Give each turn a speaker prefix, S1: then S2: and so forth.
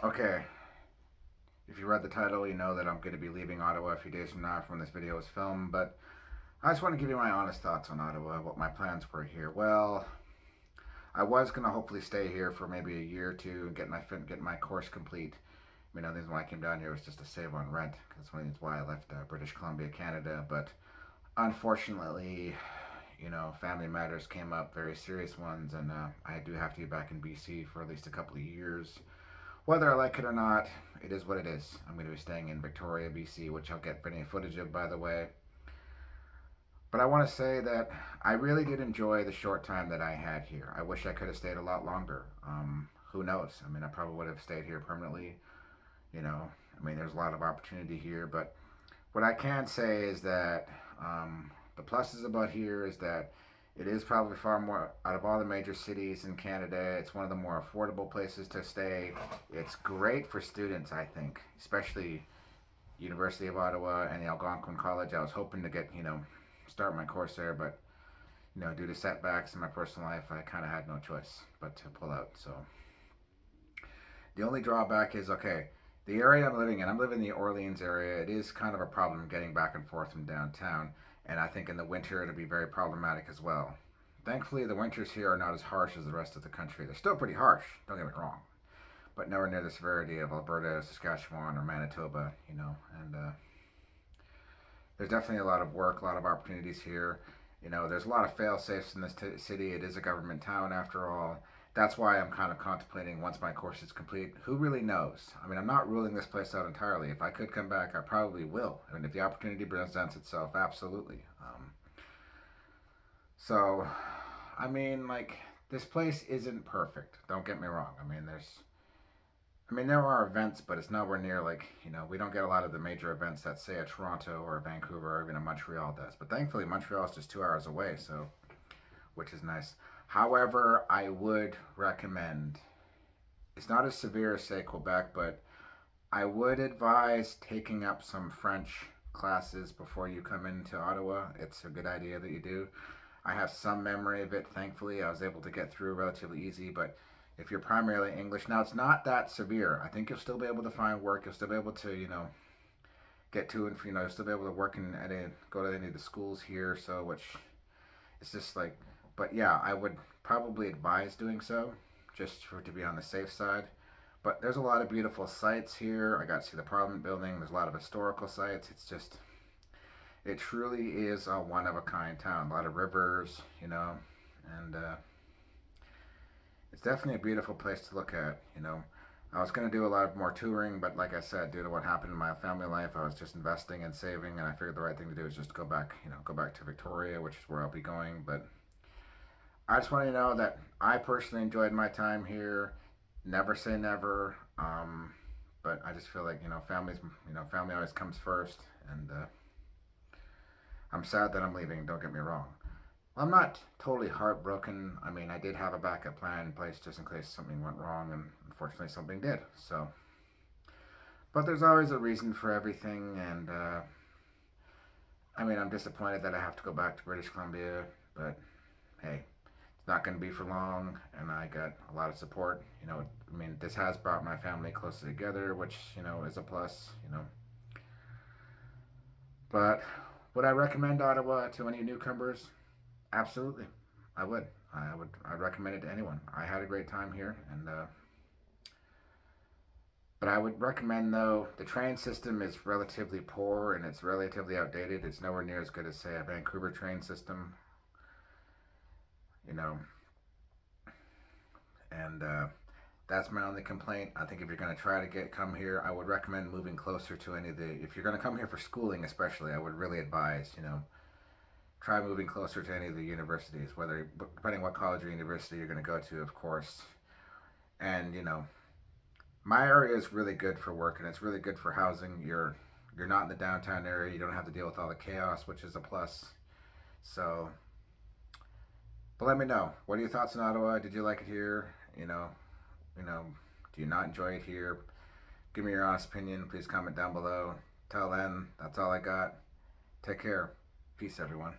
S1: Okay, if you read the title, you know that I'm going to be leaving Ottawa a few days from now from when this video was filmed, but I just want to give you my honest thoughts on Ottawa, what my plans were here. Well, I was going to hopefully stay here for maybe a year or two and get my course complete. You know, the reason why I came down here was just to save on rent. That's one of the reasons why I left British Columbia, Canada. But unfortunately, you know, family matters came up, very serious ones, and I do have to get back in BC for at least a couple of years. Whether I like it or not, it is what it is. I'm going to be staying in Victoria, BC, which I'll get plenty of footage of, by the way. But I want to say that I really did enjoy the short time that I had here. I wish I could have stayed a lot longer. Who knows? I mean, I probably would have stayed here permanently. You know, I mean, there's a lot of opportunity here. But what I can say is that the pluses about here is that it is probably far more, out of all the major cities in Canada, it's one of the more affordable places to stay. It's great for students, I think, especially University of Ottawa and the Algonquin College. I was hoping to get, start my course there, but, due to setbacks in my personal life, I kind of had no choice but to pull out. So the only drawback is, okay, the area I'm living in, I'm living in the Orleans area. It is kind of a problem getting back and forth from downtown. And I think in the winter it'll be very problematic as well. Thankfully, the winters here are not as harsh as the rest of the country. They're still pretty harsh, don't get me wrong, but nowhere near the severity of Alberta, Saskatchewan, or Manitoba, and there's definitely a lot of work, a lot of opportunities here. There's a lot of fail-safes in this city. It is a government town after all. That's why I'm kind of contemplating, once my course is complete, who really knows? I mean, I'm not ruling this place out entirely. If I could come back, I probably will. I mean, if the opportunity presents itself, absolutely. So, I mean, like, this place isn't perfect. Don't get me wrong. There are events, but it's nowhere near like, we don't get a lot of the major events that, say, a Toronto or a Vancouver or even a Montreal does. But thankfully, Montreal is just 2 hours away, so, which is nice. However, I would recommend, it's not as severe as, say, Quebec, but I would advise taking up some French classes before you come into Ottawa. It's a good idea that you do. I have some memory of it, thankfully. I was able to get through relatively easy, but if you're primarily English, now it's not that severe. I think you'll still be able to find work. You'll still be able to, get to and, you'll still be able to work go to any of the schools here, so, which is just like, but yeah, I would probably advise doing so, just to be on the safe side. But there's a lot of beautiful sites here. I got to see the Parliament building. There's a lot of historical sites. It's just, it truly is a one-of-a-kind town. A lot of rivers, and it's definitely a beautiful place to look at. I was going to do a lot more touring, but like I said, due to what happened in my family life, I was just investing and saving, and I figured the right thing to do is just go back to Victoria, which is where I'll be going. But I just want you to know that I personally enjoyed my time here. Never say never, but I just feel like, family always comes first, and I'm sad that I'm leaving, don't get me wrong. I'm not totally heartbroken. I mean, I did have a backup plan in place just in case something went wrong, and unfortunately something did. So, but there's always a reason for everything, and I'm disappointed that I have to go back to British Columbia, but hey, it's not going to be for long, and I got a lot of support. This has brought my family closer together, which, is a plus, But would I recommend Ottawa to any newcomers? Absolutely, I would. I'd recommend it to anyone. I had a great time here, and but I would recommend, though, the train system is relatively poor and it's relatively outdated. It's nowhere near as good as, say, a Vancouver train system, and that's my only complaint. I think if you're going to try to come here, I would recommend moving closer to any of the, if you're going to come here for schooling especially, I would really advise, try moving closer to any of the universities, depending what college or university you're going to go to, of course. And, my area is really good for work, and it's really good for housing. You're not in the downtown area. You don't have to deal with all the chaos, which is a plus. So, but let me know. What are your thoughts on Ottawa? Did you like it here? Do you not enjoy it here? Give me your honest opinion. Please comment down below. Till then, that's all I got. Take care. Peace, everyone.